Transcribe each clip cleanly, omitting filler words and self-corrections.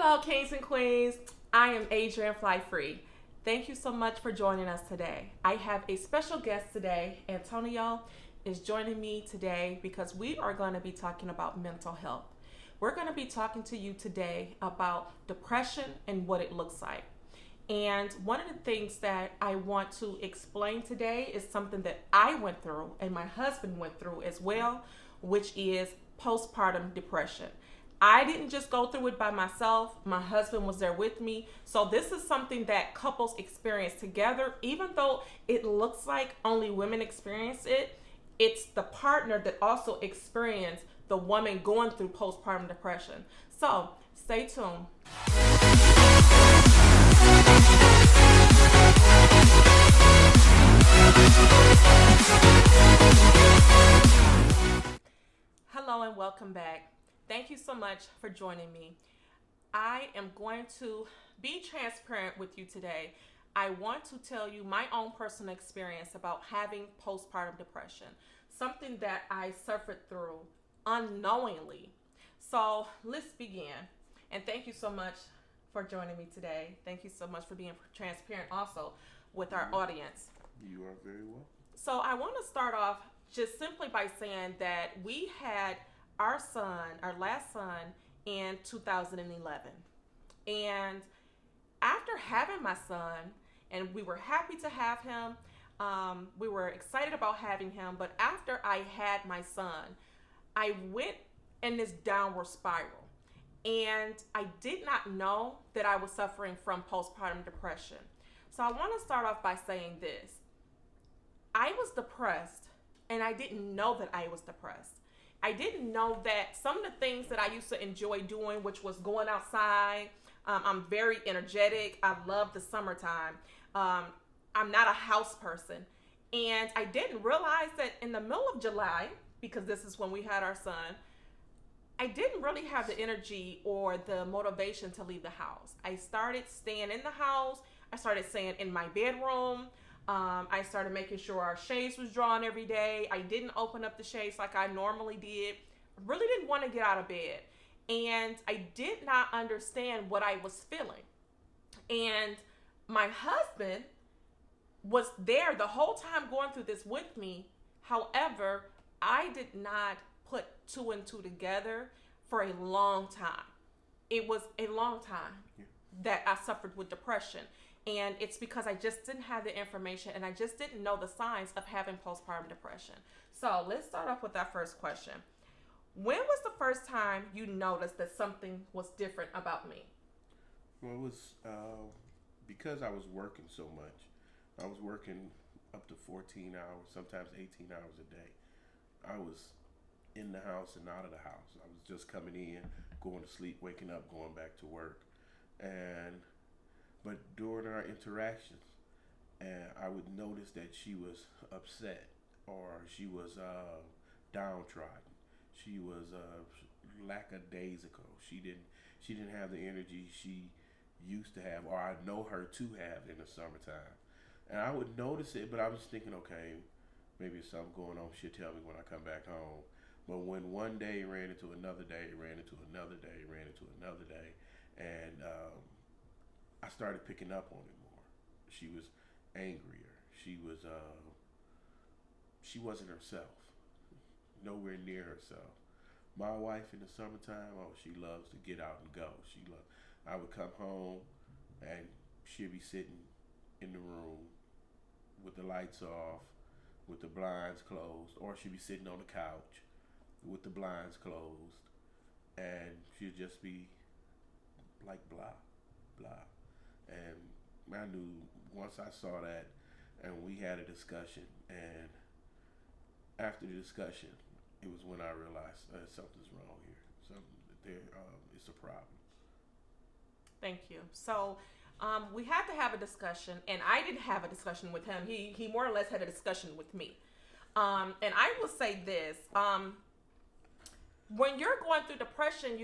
Hello, kings and queens. I am Adrienne Fly Free. Thank you so much for joining us today. I have a special guest today. Antonio is joining me today because we are going to be talking about mental health. We're going to be talking to you today about depression and what it looks like. And one of the things that I want to explain today is something that I went through and my husband went through as well, which is postpartum depression. I didn't just go through it by myself. My husband was there with me. So this is something that couples experience together. Even though it looks like only women experience it, it's the partner that also experiences the woman going through postpartum depression. So stay tuned. Hello and welcome back. Thank you so much for joining me. I am going to be transparent with you today. I want to tell you my own personal experience about having postpartum depression, something that I suffered through unknowingly. So let's begin. And thank you so much for joining me today. Thank you so much for being transparent also with our audience. You are very welcome. So I want to start off just simply by saying that we had our last son, in 2011. And after having my son, and we were happy to have him, we were excited about having him, but after I had my son, I went in this downward spiral. And I did not know that I was suffering from postpartum depression. So I want to start off by saying this. I was depressed, and I didn't know that I was depressed. I didn't know that some of the things that I used to enjoy doing, which was going outside, I'm very energetic. I love the summertime. I'm not a house person. And I didn't realize that in the middle of July, because this is when we had our son, I didn't really have the energy or the motivation to leave the house. I started staying in the house. I started staying in my bedroom. I started making sure our shades was drawn every day. I didn't open up the shades like I normally did. Really didn't want to get out of bed. And I did not understand what I was feeling. And my husband was there the whole time going through this with me. However, I did not put two and two together for a long time. It was a long time that I suffered with depression. And it's because I just didn't have the information and I just didn't know the signs of having postpartum depression. So let's start off with that first question. When was the first time you noticed that something was different about me? Well, it was because I was working so much. I was working up to 14 hours, sometimes 18 hours a day. I was in the house and out of the house. I was just coming in, going to sleep, waking up, going back to work. But during our interactions, I would notice that she was upset or she was downtrodden. She was lackadaisical. She didn't have the energy she used to have, or I know her to have in the summertime. And I would notice it, but I was thinking, okay, maybe there's something going on. She'll tell me when I come back home. But when one day ran into another day, ran into another day, ran into another day, and I started picking up on it more. She was angrier. She wasn't herself. Nowhere near herself. My wife in the summertime, she loves to get out and go. I would come home and she'd be sitting in the room with the lights off, with the blinds closed, or she'd be sitting on the couch with the blinds closed, and she'd just be like blah, blah. And I knew once I saw that, and we had a discussion, and after the discussion, it was when I realized something's wrong here. It's a problem. Thank you. So we had to have a discussion, and I didn't have a discussion with him. He more or less had a discussion with me. And I will say this. When you're going through depression,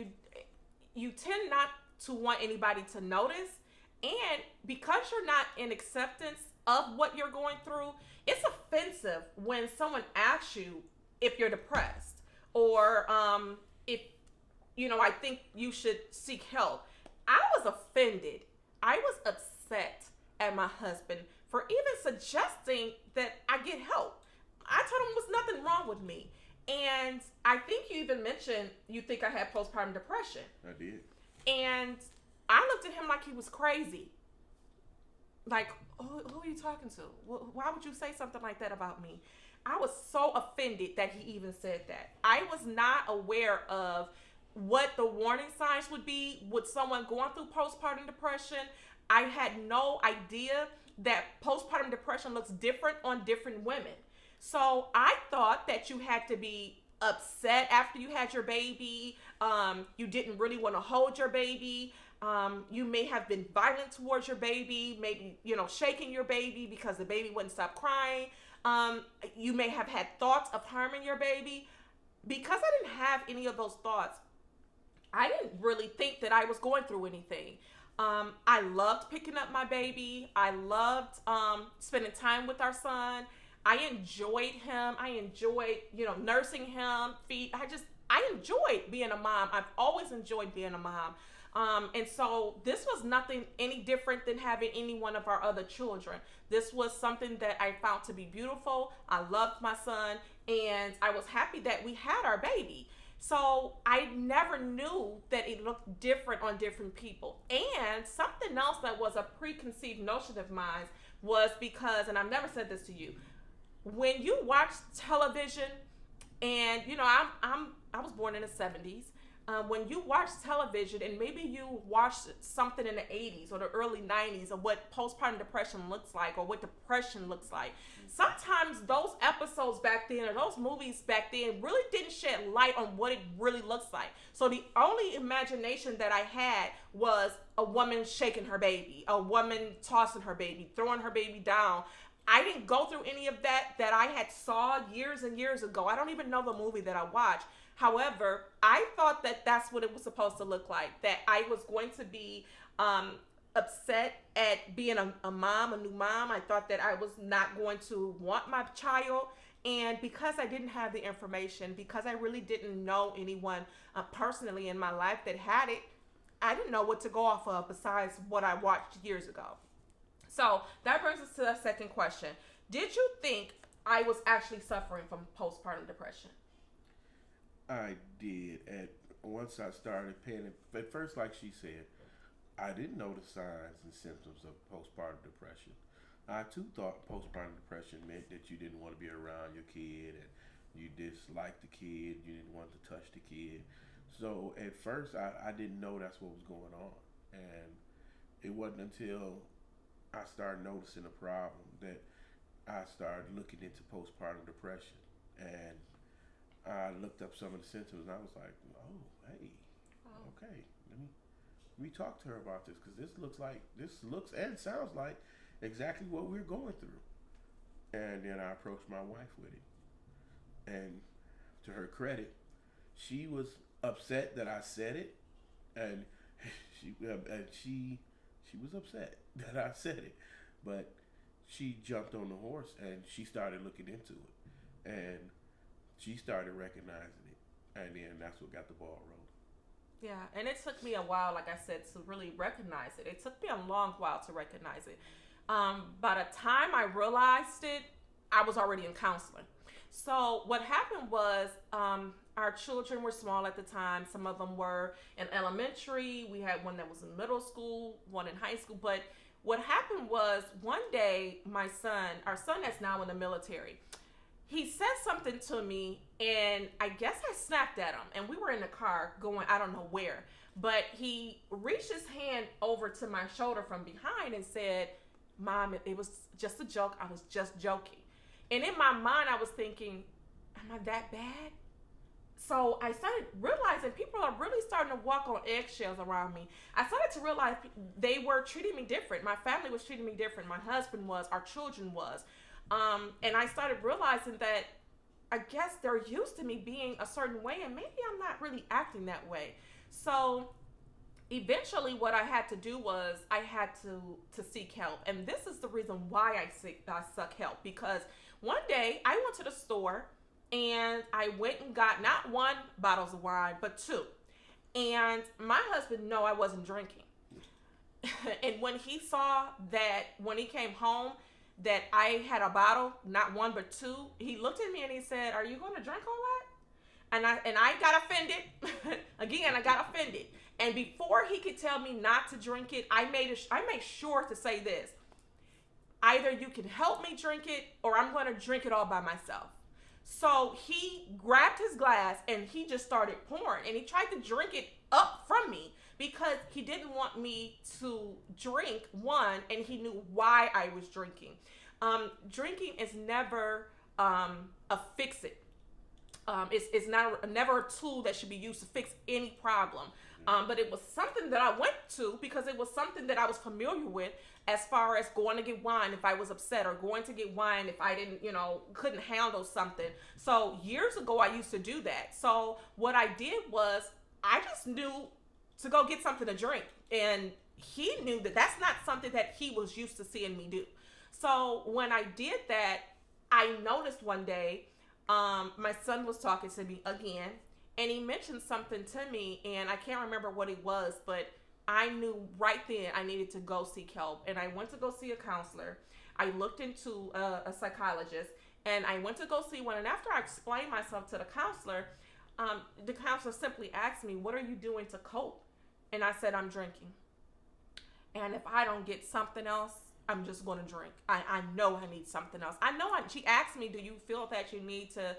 you tend not to want anybody to notice. And because you're not in acceptance of what you're going through, it's offensive when someone asks you if you're depressed or if, I think you should seek help. I was offended. I was upset at my husband for even suggesting that I get help. I told him there was nothing wrong with me. And I think you even mentioned you think I had postpartum depression. I did. And I looked at him like he was crazy. Like, who are you talking to? Why would you say something like that about me? I was so offended that he even said that. I was not aware of what the warning signs would be with someone going through postpartum depression. I had no idea that postpartum depression looks different on different women. So I thought that you had to be upset after you had your baby. You didn't really want to hold your baby. You may have been violent towards your baby, maybe, shaking your baby because the baby wouldn't stop crying. You may have had thoughts of harming your baby. Because I didn't have any of those thoughts, I didn't really think that I was going through anything. I loved picking up my baby. I loved spending time with our son. I enjoyed him. I enjoyed, nursing him, I enjoyed being a mom. I've always enjoyed being a mom. And so this was nothing any different than having any one of our other children. This was something that I found to be beautiful. I loved my son, and I was happy that we had our baby. So I never knew that it looked different on different people. And something else that was a preconceived notion of mine was because, and I've never said this to you, when you watch television, and I was born in the 70s. When you watch television and maybe you watch something in the 80s or the early 90s of what postpartum depression looks like or what depression looks like, sometimes those episodes back then or those movies back then really didn't shed light on what it really looks like. So the only imagination that I had was a woman shaking her baby, a woman tossing her baby, throwing her baby down. I didn't go through any of that I had saw years and years ago. I don't even know the movie that I watched. However, I thought that that's what it was supposed to look like, that I was going to be upset at being a mom, a new mom. I thought that I was not going to want my child. And because I didn't have the information, because I really didn't know anyone personally in my life that had it, I didn't know what to go off of besides what I watched years ago. So that brings us to the second question. Did you think I was actually suffering from postpartum depression? I did. And once I started paying it, at first, like she said, I didn't know the signs and symptoms of postpartum depression. I too thought postpartum depression meant that you didn't want to be around your kid and you disliked the kid, you didn't want to touch the kid. So at first, I didn't know that's what was going on. And it wasn't until I started noticing a problem that I started looking into postpartum depression. And I looked up some of the symptoms and I was like, oh, hey, okay, let me talk to her about this because this looks and sounds like exactly what we're going through. And then I approached my wife with it. And to her credit, she was upset that I said it, and she was upset that I said it, but she jumped on the horse and she started looking into it, and she started recognizing it, and then that's what got the ball rolling. Yeah, and it took me a while, like I said, to really recognize it. It took me a long while to recognize it. By the time I realized it, I was already in counseling. So what happened was our children were small at the time. Some of them were in elementary. We had one that was in middle school, one in high school. But what happened was one day our son that's now in the military, he said something to me, and I guess I snapped at him. And we were in the car going, I don't know where. But he reached his hand over to my shoulder from behind and said, Mom, it was just a joke. I was just joking. And in my mind, I was thinking, am I that bad? So I started realizing people are really starting to walk on eggshells around me. I started to realize they were treating me different. My family was treating me different. My husband was, our children was. And I started realizing that I guess they're used to me being a certain way, and maybe I'm not really acting that way. So eventually what I had to do was I had to seek help. And this is the reason why I sought help, because one day I went to the store and I went and got not one bottles of wine, but two. And my husband knew I wasn't drinking. And when he saw that, when he came home, that I had a bottle, not one but two, he looked at me and he said, "Are you going to drink all that?" And I got offended. Again, I got offended. And before he could tell me not to drink it, I made sure to say this: either you can help me drink it, or I'm going to drink it all by myself. So he grabbed his glass and he just started pouring, and he tried to drink it up from me because he didn't want me to drink one, and he knew why I was drinking. Drinking is never a fix it. It's not never a tool that should be used to fix any problem. But it was something that I went to because it was something that I was familiar with, as far as going to get wine if I was upset, or going to get wine if I didn't, couldn't handle something. So years ago, I used to do that. So what I did was I just knew to go get something to drink. And he knew that that's not something that he was used to seeing me do. So when I did that, I noticed one day, my son was talking to me again, and he mentioned something to me, and I can't remember what it was, but I knew right then I needed to go seek help. And I went to go see a counselor. I looked into a psychologist, and I went to go see one. And after I explained myself to the counselor simply asked me, "What are you doing to cope?" And I said, "I'm drinking. And if I don't get something else, I'm just going to drink. I know I need something else. She asked me, "Do you feel that you need to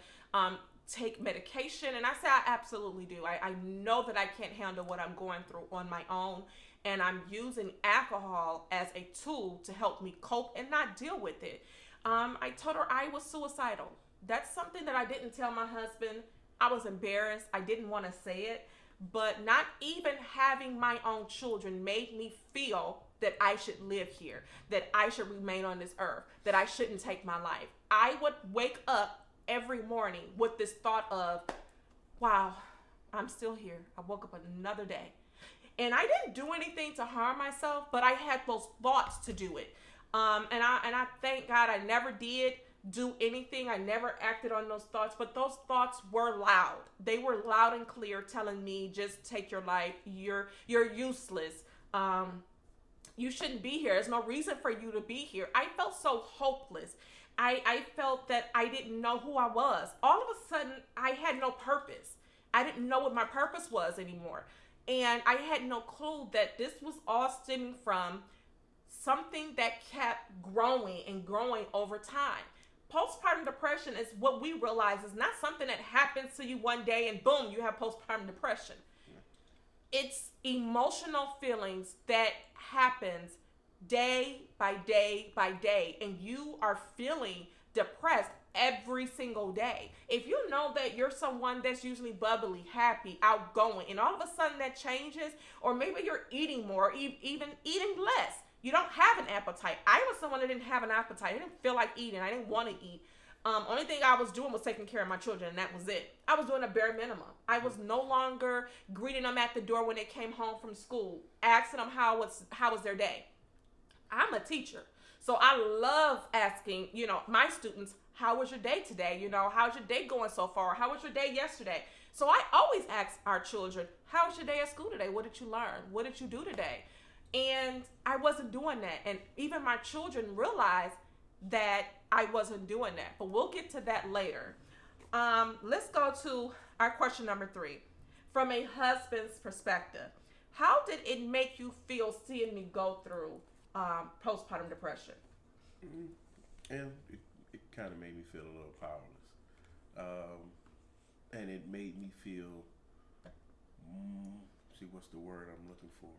take medication?" And I said, "I absolutely do. I know that I can't handle what I'm going through on my own. And I'm using alcohol as a tool to help me cope and not deal with it." I told her I was suicidal. That's something that I didn't tell my husband. I was embarrassed. I didn't want to say it. But not even having my own children made me feel that I should live here, that I should remain on this earth, that I shouldn't take my life. I would wake up every morning with this thought of, wow, I'm still here. I woke up another day. And I didn't do anything to harm myself, but I had those thoughts to do it. And I thank God I never did do anything. I never acted on those thoughts, but those thoughts were loud. They were loud and clear, telling me, just take your life. You're useless. You shouldn't be here. There's no reason for you to be here. I felt so hopeless. I felt that I didn't know who I was. All of a sudden, I had no purpose. I didn't know what my purpose was anymore. And I had no clue that this was all stemming from something that kept growing and growing over time. Postpartum depression is what we realize is not something that happens to you one day and boom, you have postpartum depression. It's emotional feelings that happens day by day by day, and you are feeling depressed every single day. If you know that you're someone that's usually bubbly, happy, outgoing, and all of a sudden that changes, or maybe you're eating more, even eating less. You don't have an appetite. I was someone that didn't have an appetite. I didn't feel like eating. I didn't want to eat. Only thing I was doing was taking care of my children, and that was it. I was doing a bare minimum. I was no longer greeting them at the door when they came home from school, asking them how was their day. I'm a teacher, so I love asking, my students, how was your day today? How's your day going so far? How was your day yesterday? So I always ask our children, how was your day at school today? What did you learn? What did you do today? And I wasn't doing that. And even my children realized that I wasn't doing that. But we'll get to that later. Let's go to our question number 3. From a husband's perspective, how did it make you feel seeing me go through postpartum depression? And it kind of made me feel a little powerless. And it made me feel, what's the word I'm looking for?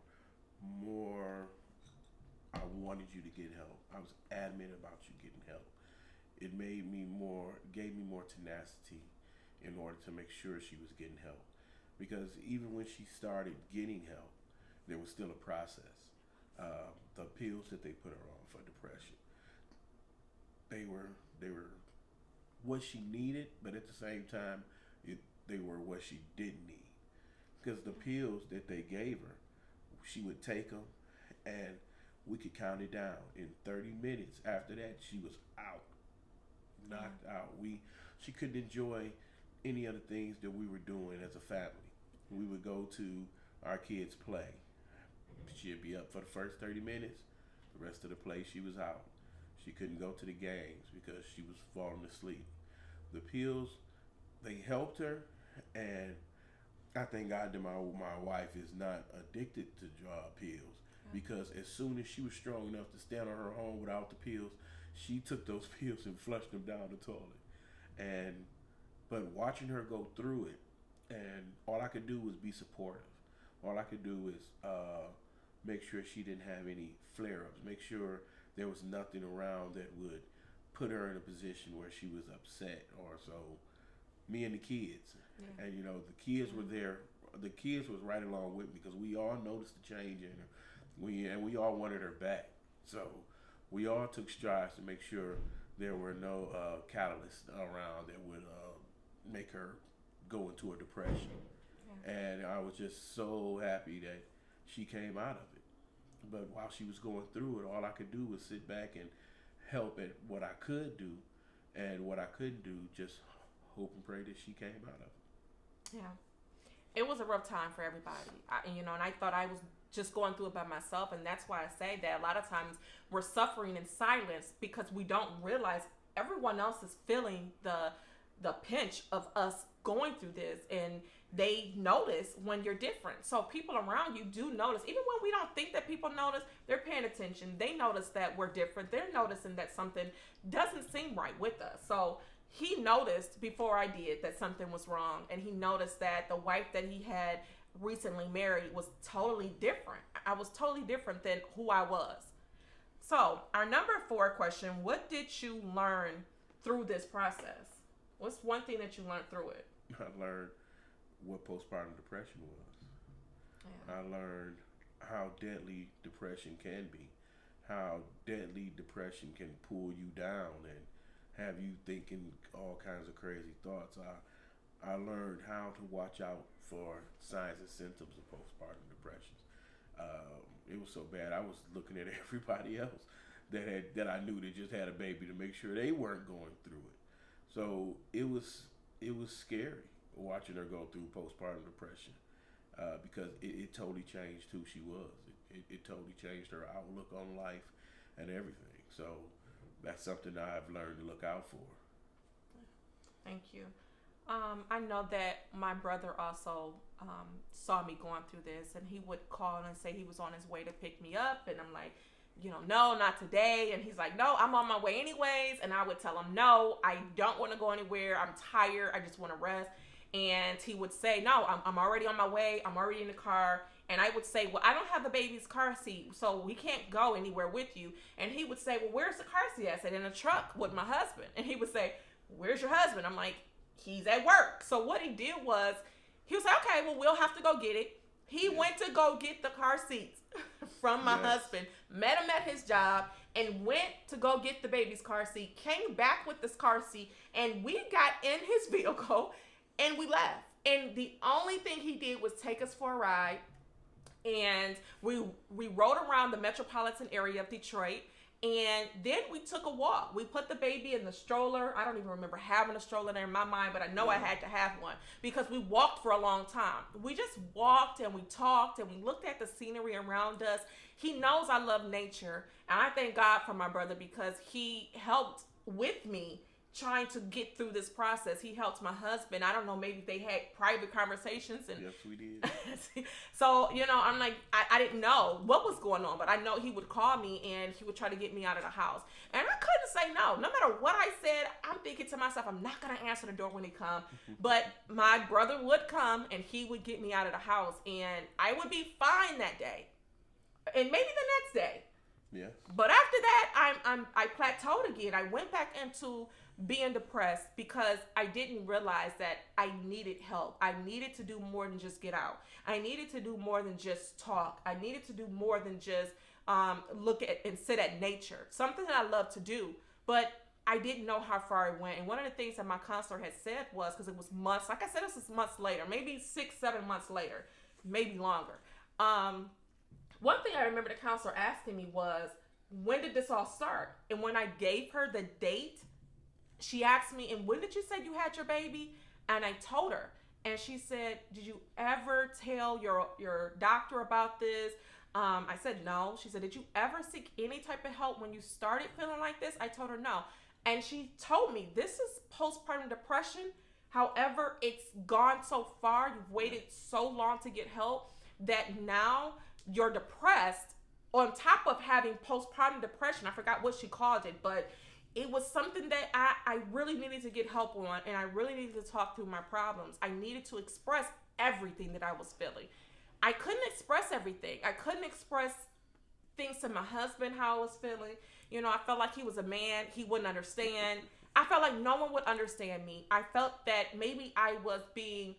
More, I wanted you to get help. I was adamant about you getting help. It gave me more tenacity in order to make sure she was getting help. Because even when she started getting help, there was still a process. The pills that they put her on for depression, they were what she needed, but at the same time, they were what she didn't need. Because the pills that they gave her, she would take them, and we could count it down. In 30 minutes after that, she was out, knocked out. She couldn't enjoy any of the things that we were doing as a family. We would go to our kids' play. She'd be up for the first 30 minutes. The rest of the play, she was out. She couldn't go to the games because she was falling asleep. The pills, they helped her, and I thank God that my wife is not addicted to pills, because as soon as she was strong enough to stand on her own without the pills, she took those pills and flushed them down the toilet. And but watching her go through it, and all I could do was be supportive. All I could do is make sure she didn't have any flare-ups, make sure there was nothing around that would put her in a position where she was upset or so. Me and the kids, and the kids were there. The kids was right along with me because we all noticed the change in her. We all wanted her back. So we all took strides to make sure there were no catalysts around that would make her go into a depression. Yeah. And I was just so happy that she came out of it. But while she was going through it, all I could do was sit back and help at what I could do, and what I couldn't do, just hope and pray that she came out of it. Yeah. It was a rough time for everybody. And I thought I was just going through it by myself, and that's why I say that a lot of times we're suffering in silence because we don't realize everyone else is feeling the pinch of us going through this, and they notice when you're different. So people around you do notice, even when we don't think that people notice, they're paying attention. They notice that we're different. They're noticing that something doesn't seem right with us. So he noticed before I did that something was wrong, and he noticed that the wife that he had recently married was totally different. I was totally different than who I was. So our number 4 question: what did you learn through this process? What's one thing that you learned through it? I learned what postpartum depression was. Yeah. I learned how deadly depression can be, how deadly depression can pull you down and have you thinking all kinds of crazy thoughts. I learned how to watch out for signs and symptoms of postpartum depression. It was so bad. I was looking at everybody else that I knew that just had a baby to make sure they weren't going through it. So it was scary watching her go through postpartum depression, because it totally changed who she was. It totally changed her outlook on life and everything. So that's something I've learned to look out for. Thank you. I know that my brother also saw me going through this, and he would call and say he was on his way to pick me up, and I'm like, no, not today. And he's like, no, I'm on my way anyways. And I would tell him, no, I don't want to go anywhere. I'm tired. I just want to rest. And he would say, no, I'm already on my way. I'm already in the car. And I would say, well, I don't have the baby's car seat, so we can't go anywhere with you. And he would say, well, where's the car seat? I said, in a truck with my husband. And he would say, where's your husband? I'm like, he's at work. So what he did was, he was like, okay, well, we'll have to go get it. He went to go get the car seats from my husband, met him at his job, and went to go get the baby's car seat, came back with this car seat, and we got in his vehicle, and we left. And the only thing he did was take us for a ride, and we rode around the metropolitan area of Detroit, and then we took a walk. We put the baby in the stroller. I don't even remember having a stroller there in my mind, but I know I had to have one because we walked for a long time. We just walked and we talked and we looked at the scenery around us. He knows I love nature, and I thank God for my brother because he helped with me trying to get through this process. He helped my husband. I don't know, maybe they had private conversations. And yes, we did. So, I'm like, I didn't know what was going on, but I know he would call me and he would try to get me out of the house. And I couldn't say no. No matter what I said, I'm thinking to myself, I'm not going to answer the door when he comes. But my brother would come and he would get me out of the house, and I would be fine that day. And maybe the next day. Yeah. But after that, I plateaued again. I went back into being depressed because I didn't realize that I needed help. I needed to do more than just get out. I needed to do more than just talk. I needed to do more than just look at and sit at nature. Something that I love to do, but I didn't know how far I went. And one of the things that my counselor had said was, because it was months, like I said, this was months later, maybe 6-7 months later, maybe longer. One thing I remember the counselor asking me was, when did this all start? And when I gave her the date, she asked me, and when did you say you had your baby? And I told her. And she said, did you ever tell your doctor about this? I said no. She said, did you ever seek any type of help when you started feeling like this? I told her no. And she told me, this is postpartum depression. However, it's gone so far. You've waited so long to get help that now you're depressed on top of having postpartum depression. I forgot what she called it, but it was something that I really needed to get help on, and I really needed to talk through my problems. I needed to express everything that I was feeling. I couldn't express everything. I couldn't express things to my husband, how I was feeling. I felt like he was a man. He wouldn't understand. I felt like no one would understand me. I felt that maybe I was being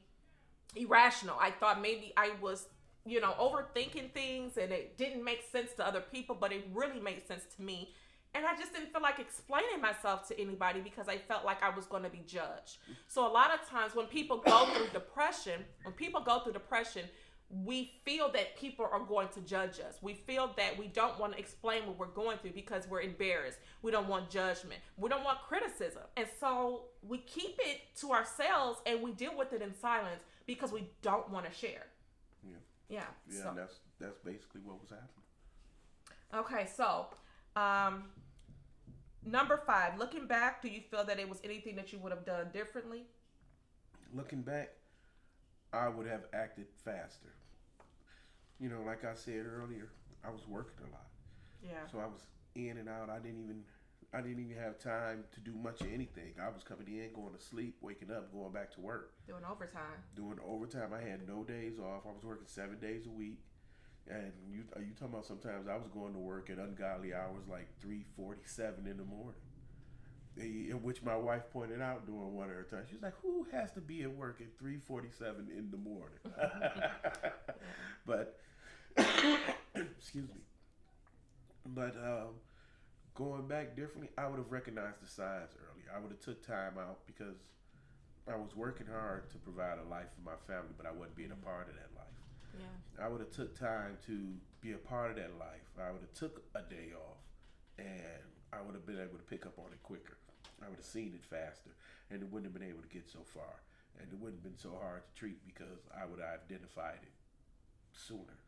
irrational. I thought maybe I was, overthinking things and it didn't make sense to other people, but it really made sense to me. And I just didn't feel like explaining myself to anybody because I felt like I was going to be judged. So a lot of times when people go through depression, we feel that people are going to judge us. We feel that we don't want to explain what we're going through because we're embarrassed. We don't want judgment. We don't want criticism. And so we keep it to ourselves and we deal with it in silence because we don't want to share. Yeah. Yeah, so. That's basically what was happening. Okay, so number 5, looking back, do you feel that it was anything that you would have done differently? Looking back, I would have acted faster. Like I said earlier, I was working a lot. Yeah. So I was in and out. I didn't even have time to do much of anything. I was coming in, going to sleep, waking up, going back to work. Doing overtime. I had no days off. I was working 7 days a week. And you talking about sometimes I was going to work at ungodly hours like 3:47 in the morning, which my wife pointed out during one of her times. She was like, "Who has to be at work at 3:47 in the morning?" But excuse me. But going back differently, I would have recognized the signs early. I would have took time out because I was working hard to provide a life for my family, but I wasn't being a part of that life. Yeah. I would have took time to be a part of that life. I would have took a day off, and I would have been able to pick up on it quicker. I would have seen it faster, and it wouldn't have been able to get so far, and it wouldn't have been so hard to treat because I would have identified it sooner.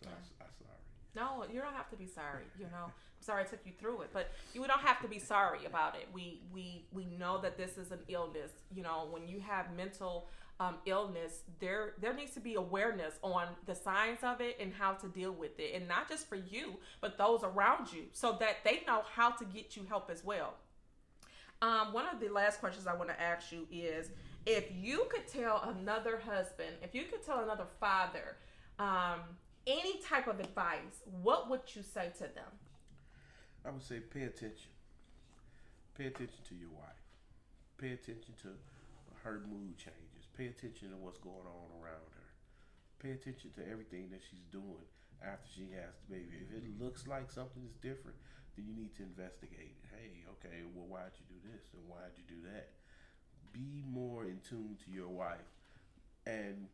So I'm sorry. No, you don't have to be sorry. I'm sorry I took you through it, but you don't have to be sorry about it. We know that this is an illness. When you have mental illness, there needs to be awareness on the signs of it and how to deal with it, and not just for you, but those around you, so that they know how to get you help as well. One of the last questions I want to ask you is, if you could tell another husband, if you could tell another father, any type of advice, what would you say to them? I would say pay attention. Pay attention to your wife. Pay attention to her mood changes. Pay attention to what's going on around her. Pay attention to everything that she's doing after she has the baby. If it looks like something is different, then you need to investigate. Hey, okay, well, why'd you do this and why'd you do that? Be more in tune to your wife. And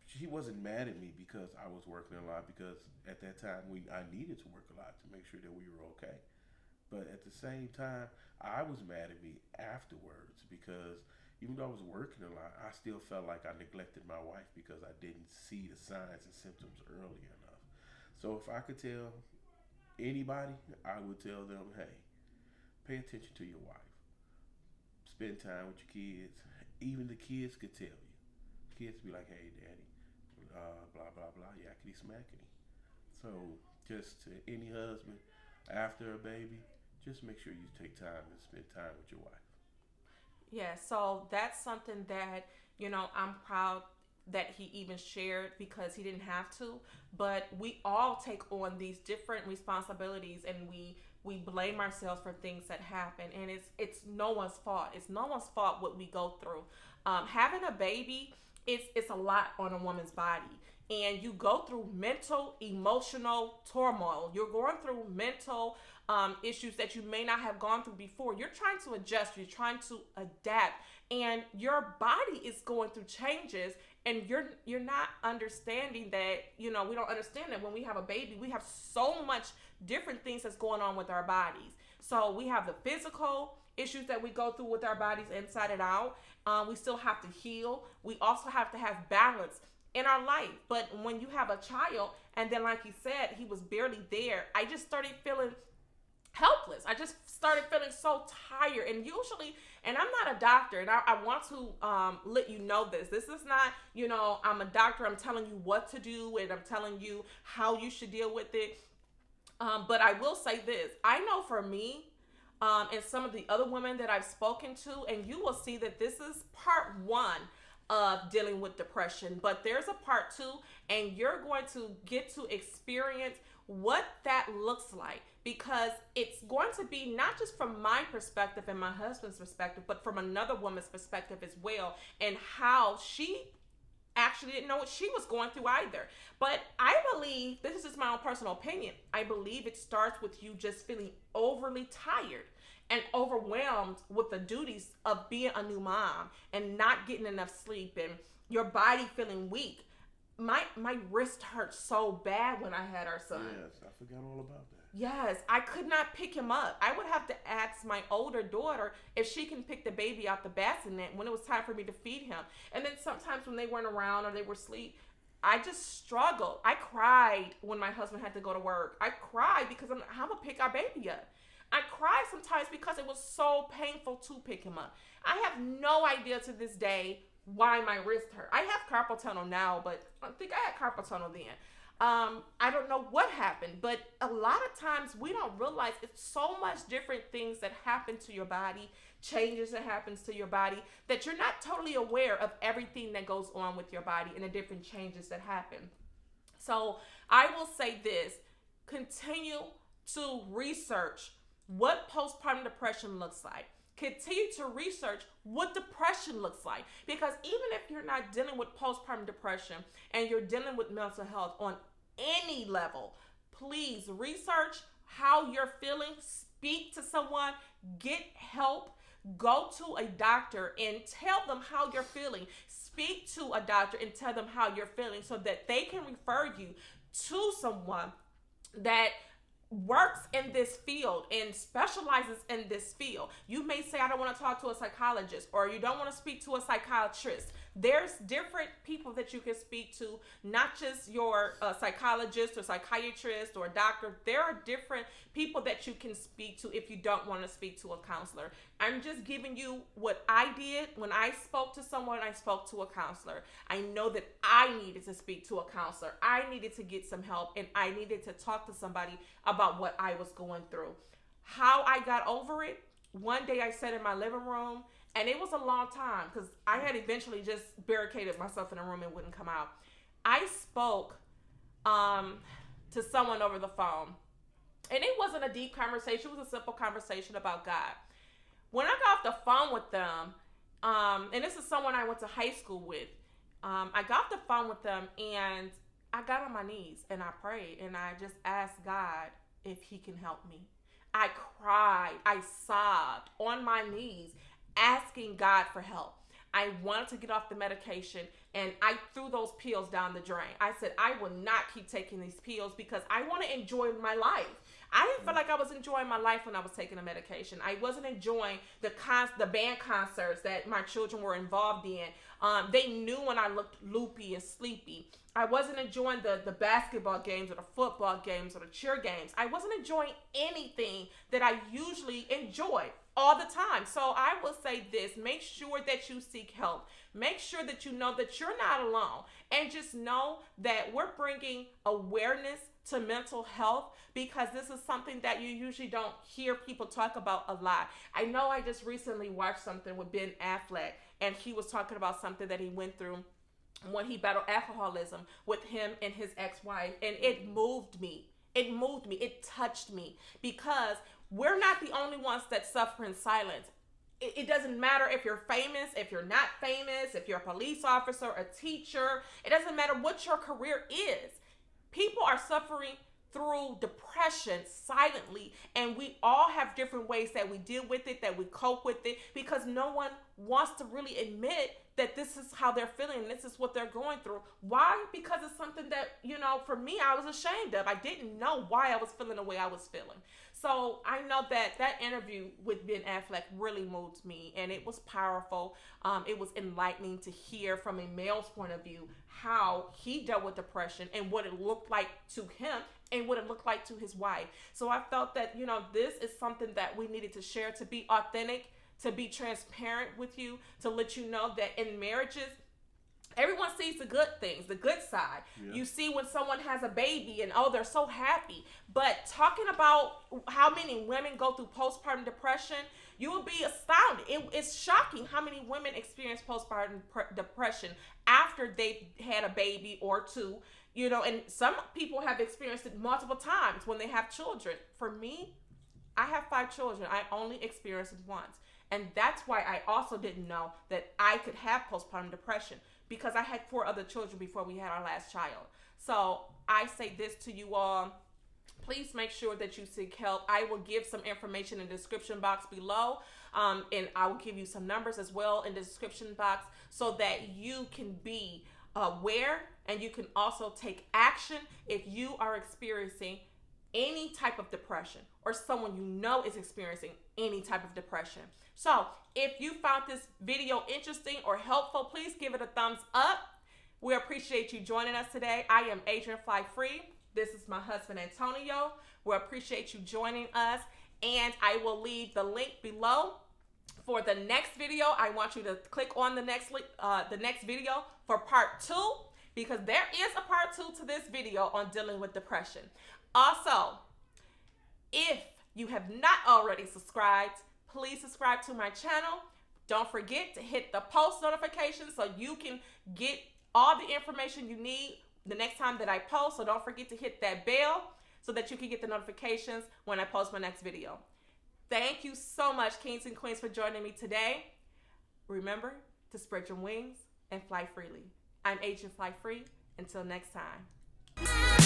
she wasn't mad at me because I was working a lot, because at that time I needed to work a lot to make sure that we were okay. But at the same time, I was mad at me afterwards because even though I was working a lot, I still felt like I neglected my wife because I didn't see the signs and symptoms early enough. So if I could tell anybody, I would tell them, hey, pay attention to your wife. Spend time with your kids. Even the kids could tell you. Kids be like, hey, daddy, blah, blah, blah, yakety smackety. So just to any husband after a baby, just make sure you take time and spend time with your wife. Yeah, so that's something that, I'm proud that he even shared, because he didn't have to. But we all take on these different responsibilities, and we blame ourselves for things that happen. And it's no one's fault. It's no one's fault what we go through. Having a baby, it's a lot on a woman's body. And you go through mental, emotional turmoil. You're going through mental issues that you may not have gone through before. You're trying to adjust. You're trying to adapt. And your body is going through changes. And you're not understanding that, we don't understand that when we have a baby, we have so much different things that's going on with our bodies. So we have the physical issues that we go through with our bodies inside and out. We still have to heal. We also have to have balance in our life. But when you have a child, and then like you said, he was barely there, I just started feeling helpless. I just started feeling so tired. And usually, and I'm not a doctor, and I want to let you know this. This is not, I'm a doctor. I'm telling you what to do, and I'm telling you how you should deal with it. But I will say this. I know for me, and some of the other women that I've spoken to, and you will see that this is part one of dealing with depression, but there's a part two, and you're going to get to experience what that looks like, because it's going to be not just from my perspective and my husband's perspective, but from another woman's perspective as well, and how she actually didn't know what she was going through either. But I believe, this is just my own personal opinion, I believe it starts with you just feeling overly tired and overwhelmed with the duties of being a new mom and not getting enough sleep and your body feeling weak. My wrist hurt so bad when I had our son. Yes, I forgot all about that. Yes, I could not pick him up. I would have to ask my older daughter if she can pick the baby out the bassinet when it was time for me to feed him. And then sometimes when they weren't around or they were asleep, I just struggled. I cried when my husband had to go to work. I cried because I'm going to pick our baby up. I cried sometimes because it was so painful to pick him up. I have no idea to this day why my wrist hurt. I have carpal tunnel now, but I think I had carpal tunnel then. I don't know what happened, but a lot of times we don't realize it's so much different things that happen to your body, changes that happens to your body, that you're not totally aware of everything that goes on with your body and the different changes that happen. So I will say this, continue to research what postpartum depression looks like. Continue to research what depression looks like, because even if you're not dealing with postpartum depression and you're dealing with mental health on any level, please research how you're feeling, speak to someone, get help, go to a doctor and tell them how you're feeling. Speak to a doctor and tell them how you're feeling so that they can refer you to someone that works in this field and specializes in this field. You may say, I don't want to talk to a psychologist, or you don't want to speak to a psychiatrist. There's different people that you can speak to, not just your psychologist or psychiatrist or doctor. There are different people that you can speak to if you don't want to speak to a counselor. I'm just giving you what I did when I spoke to someone. I spoke to a counselor. I know that I needed to speak to a counselor. I needed to get some help, and I needed to talk to somebody about what I was going through. How I got over it, one day I sat in my living room, and it was a long time because I had eventually just barricaded myself in a room and wouldn't come out. I spoke to someone over the phone, and it wasn't a deep conversation. It was a simple conversation about God. When I got off the phone with them, and this is someone I went to high school with, I got off the phone with them, and I got on my knees, and I prayed, and I just asked God if he can help me. I cried. I sobbed on my knees, asking God for help. I wanted to get off the medication, and I threw those pills down the drain. I said, I will not keep taking these pills because I want to enjoy my life. I didn't feel like I was enjoying my life when I was taking the medication. I wasn't enjoying the band concerts that my children were involved in. They knew when I looked loopy and sleepy. I wasn't enjoying the basketball games or the football games or the cheer games. I wasn't enjoying anything that I usually enjoy all the time. So I will say this, make sure that you seek help. Make sure that you know that you're not alone. And just know that we're bringing awareness to mental health because this is something that you usually don't hear people talk about a lot. I know I just recently watched something with Ben Affleck, and he was talking about something that he went through when he battled alcoholism with him and his ex-wife, and it moved me. It touched me because we're not the only ones that suffer in silence. It doesn't matter if you're famous, if you're not famous, if you're a police officer, a teacher. It doesn't matter what your career is. People are suffering through depression silently, and we all have different ways that we deal with it, that we cope with it, because no one wants to really admit that this is how they're feeling, this is what they're going through. Why? Because it's something that, for me, I was ashamed of. I didn't know why I was feeling the way I was feeling. So I know that interview with Ben Affleck really moved me, and it was powerful. It was enlightening to hear from a male's point of view how he dealt with depression and what it looked like to him and what it looked like to his wife. So I felt that, this is something that we needed to share, to be authentic, to be transparent with you, to let you know that in marriages, everyone sees the good things, the good side. Yeah. You see when someone has a baby and, they're so happy. But talking about how many women go through postpartum depression, you will be astounded. It's shocking how many women experience postpartum depression after they've had a baby or two. And some people have experienced it multiple times when they have children. For me, I have 5 children. I only experienced it once. And that's why I also didn't know that I could have postpartum depression, because I had 4 other children before we had our last child. So I say this to you all. Please make sure that you seek help. I will give some information in the description box below. And I will give you some numbers as well in the description box so that you can be aware and you can also take action if you are experiencing any type of depression or someone you know is experiencing any type of depression. So if you found this video interesting or helpful, please give it a thumbs up. We appreciate you joining us today. I am Adrienne Fly Free. This is my husband, Antonio. We appreciate you joining us. And I will leave the link below for the next video. I want you to click on the next video for part 2, because there is a part 2 to this video on dealing with depression. Also, if you have not already subscribed, please subscribe to my channel. Don't forget to hit the post notification so you can get all the information you need the next time that I post. So don't forget to hit that bell so that you can get the notifications when I post my next video. Thank you so much, kings and queens, for joining me today. Remember to spread your wings and fly freely. I'm Adrienne Fly Free. Until next time.